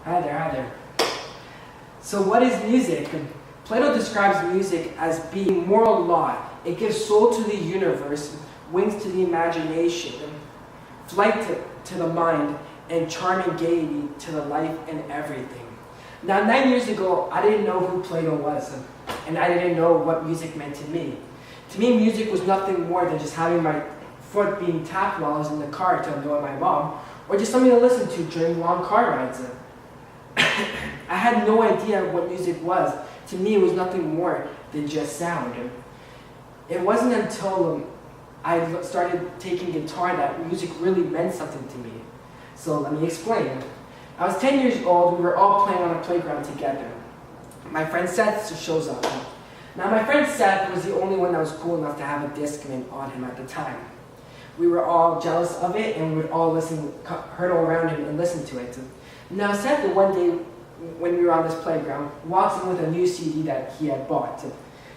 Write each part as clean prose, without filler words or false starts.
Hi there, hi there. So what is music? Plato describes music as being moral law. It gives soul to the universe, wings to the imagination, flight to the mind, and charm and gaiety to the life and everything. Now, 9 years ago, I didn't know who Plato was, and I didn't know what music meant to me. To me, music was nothing more than just having my foot being tapped while I was in the car to annoy my mom, or just something to listen to during long car rides. I had no idea what music was. To me, it was nothing more than just sound. It wasn't until I started taking guitar that music really meant something to me. So let me explain. I was 10 years old. We were all playing on a playground together. My friend Seth shows up. Now, my friend Seth was the only one that was cool enough to have a Discman on him at the time. We were all jealous of it, and we would all hurdle around him and listen to it. Now, Seth, one day when we were on this playground, walks in with a new CD that he had bought.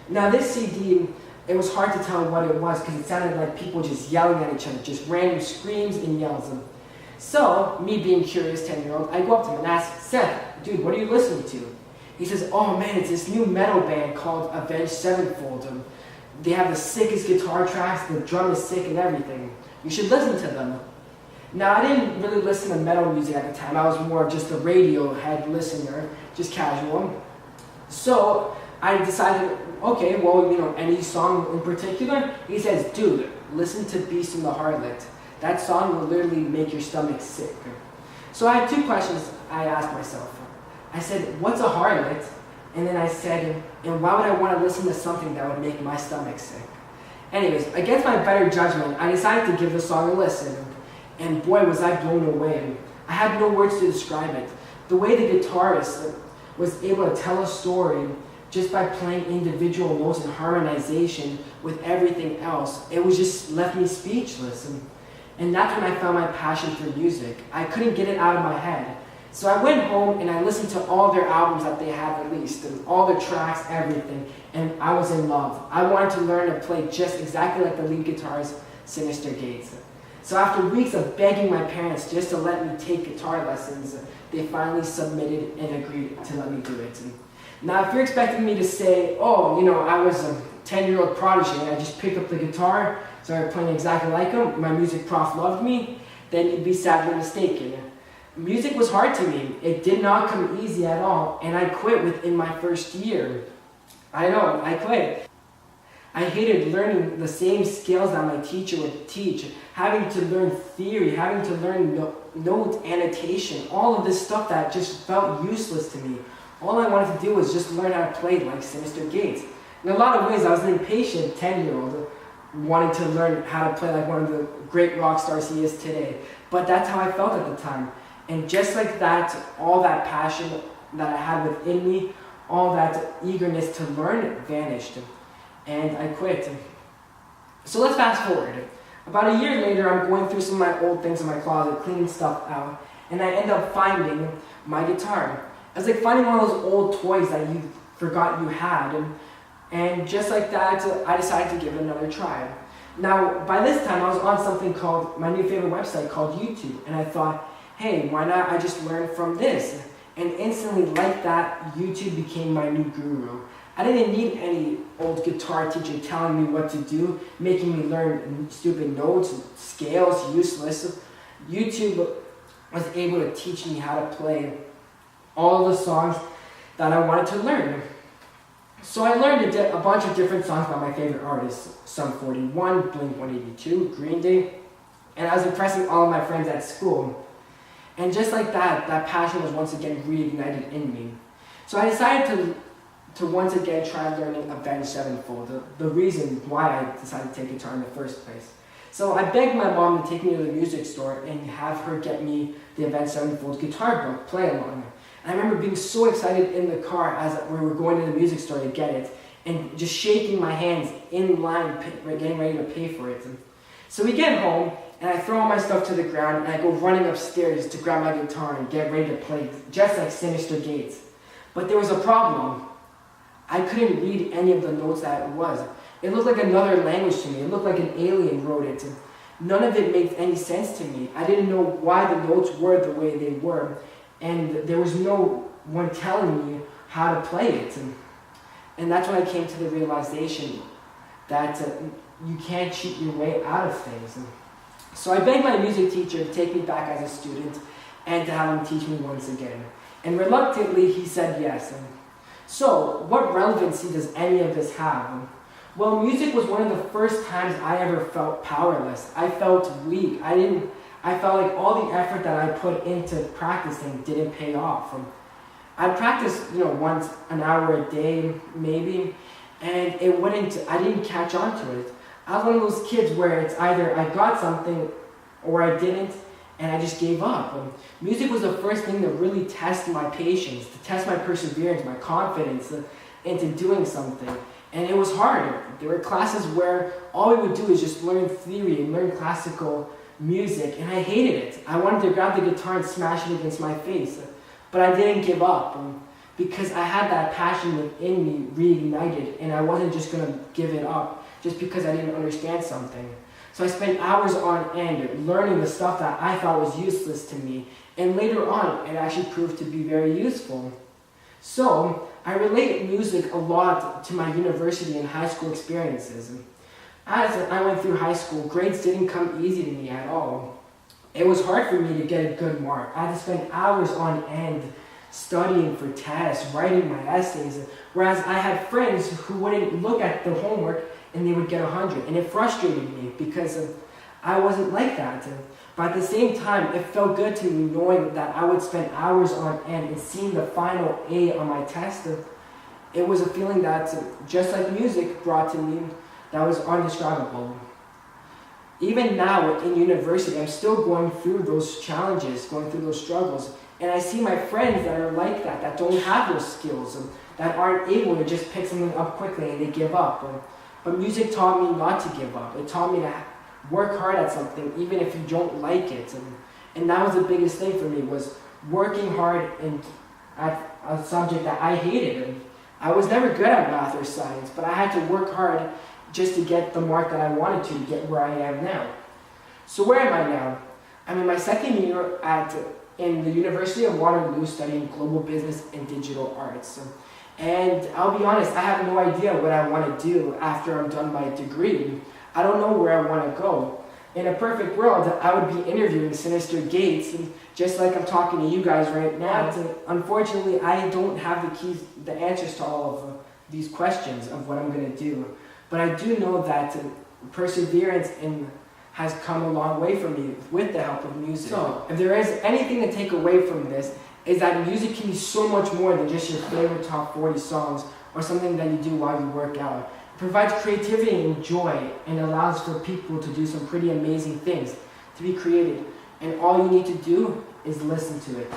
Now, this CD, it was hard to tell what it was because it sounded like people just yelling at each other, just random screams and yells. So, me being curious 10-year-old, I go up to him and ask, Seth, dude, what are you listening to? He says, oh man, it's this new metal band called Avenged Sevenfold. They have the sickest guitar tracks, the drum is sick and everything. You should listen to them. Now, I didn't really listen to metal music at the time. I was more of just a Radiohead listener, just casual. So I decided, okay, well, any song in particular? He says, dude, listen to Beast and the Harlot. That song will literally make your stomach sick. So I had 2 questions I asked myself. I said, what's a harlot? And then I said, and why would I want to listen to something that would make my stomach sick? Anyways, against my better judgment, I decided to give the song a listen. And boy, was I blown away. I had no words to describe it. The way the guitarist was able to tell a story just by playing individual notes and harmonization with everything else, it was just left me speechless. And that's when I found my passion for music. I couldn't get it out of my head. So I went home and I listened to all their albums that they had released, and all the tracks, everything, and I was in love. I wanted to learn to play just exactly like the lead guitarist, Synyster Gates. So after weeks of begging my parents just to let me take guitar lessons, they finally submitted and agreed to let me do it. Now, if you're expecting me to say, oh, I was a 10-year-old prodigy and I just picked up the guitar, started playing exactly like him, my music prof loved me, then you'd be sadly mistaken. Music was hard to me. It did not come easy at all, and I quit within my first year. I know, I quit. I hated learning the same skills that my teacher would teach, having to learn theory, having to learn note annotation, all of this stuff that just felt useless to me. All I wanted to do was just learn how to play like Synyster Gates. In a lot of ways, I was an impatient 10-year-old wanting to learn how to play like one of the great rock stars he is today. But that's how I felt at the time. And just like that, all that passion that I had within me, all that eagerness to learn vanished. And I quit. So let's fast forward. About a year later, I'm going through some of my old things in my closet, cleaning stuff out, and I end up finding my guitar. It's like finding one of those old toys that you forgot you had. And just like that, I decided to give it another try. Now, by this time, I was on something called, my new favorite website called YouTube, and I thought, hey, why not I just learn from this? And instantly, like that, YouTube became my new guru. I didn't need any old guitar teacher telling me what to do, making me learn stupid notes, scales, useless. YouTube was able to teach me how to play all the songs that I wanted to learn. So I learned a bunch of different songs by my favorite artists, Sum 41, Blink-182, Green Day, and I was impressing all of my friends at school. And just like that, that passion was once again reignited in me. So I decided to once again try learning Avenged Sevenfold, the reason why I decided to take guitar in the first place. So I begged my mom to take me to the music store and have her get me the Avenged Sevenfold guitar book, play along. And I remember being so excited in the car as we were going to the music store to get it, and just shaking my hands in line, getting ready to pay for it. So we get home, and I throw all my stuff to the ground, and I go running upstairs to grab my guitar and get ready to play, just like Synyster Gates. But there was a problem. I couldn't read any of the notes that it was. It looked like another language to me. It looked like an alien wrote it. None of it made any sense to me. I didn't know why the notes were the way they were. and there was no one telling me how to play it. And that's when I came to the realization that you can't cheat your way out of things. So I begged my music teacher to take me back as a student and to have him teach me once again. And reluctantly, he said yes. So, what relevancy does any of this have? Well, music was one of the first times I ever felt powerless. I felt weak. I felt like all the effort that I put into practicing didn't pay off. I practiced, once an hour a day, maybe, and I didn't catch on to it. I was one of those kids where it's either I got something or I didn't, and I just gave up. Music was the first thing to really test my patience, to test my perseverance, my confidence into doing something. And it was hard. There were classes where all we would do is just learn theory and learn classical music, and I hated it. I wanted to grab the guitar and smash it against my face, but I didn't give up because I had that passion within me reignited, and I wasn't just going to give it up just because I didn't understand something. So I spent hours on end learning the stuff that I thought was useless to me, and later on it actually proved to be very useful. So I relate music a lot to my university and high school experiences. As I went through high school, grades didn't come easy to me at all. It was hard for me to get a good mark. I had to spend hours on end studying for tests, writing my essays, whereas I had friends who wouldn't look at the homework and they would get 100. And it frustrated me because I wasn't like that. But at the same time, it felt good to me knowing that I would spend hours on end and seeing the final A on my test. It was a feeling that, just like music brought to me, that was indescribable. Even now in university, I'm still going through those challenges, going through those struggles. And I see my friends that are like that don't have those skills, that aren't able to just pick something up quickly and they give up. But music taught me not to give up. It taught me to work hard at something, even if you don't like it. And that was the biggest thing for me, was working hard at a subject that I hated. And I was never good at math or science, but I had to work hard just to get the mark that I wanted to get where I am now. So where am I now? I'm in my second year in the University of Waterloo studying global business and digital arts. And I'll be honest, I have no idea what I want to do after I'm done my degree. I don't know where I want to go. In a perfect world, I would be interviewing Sinister Gates, just like I'm talking to you guys right now. Unfortunately, I don't have the answers to all of these questions of what I'm going to do. But I do know that perseverance has come a long way for me with the help of music. So, if there is anything to take away from this, is that music can be so much more than just your favorite top 40 songs or something that you do while you work out. It provides creativity and joy and allows for people to do some pretty amazing things, to be creative. And all you need to do is listen to it.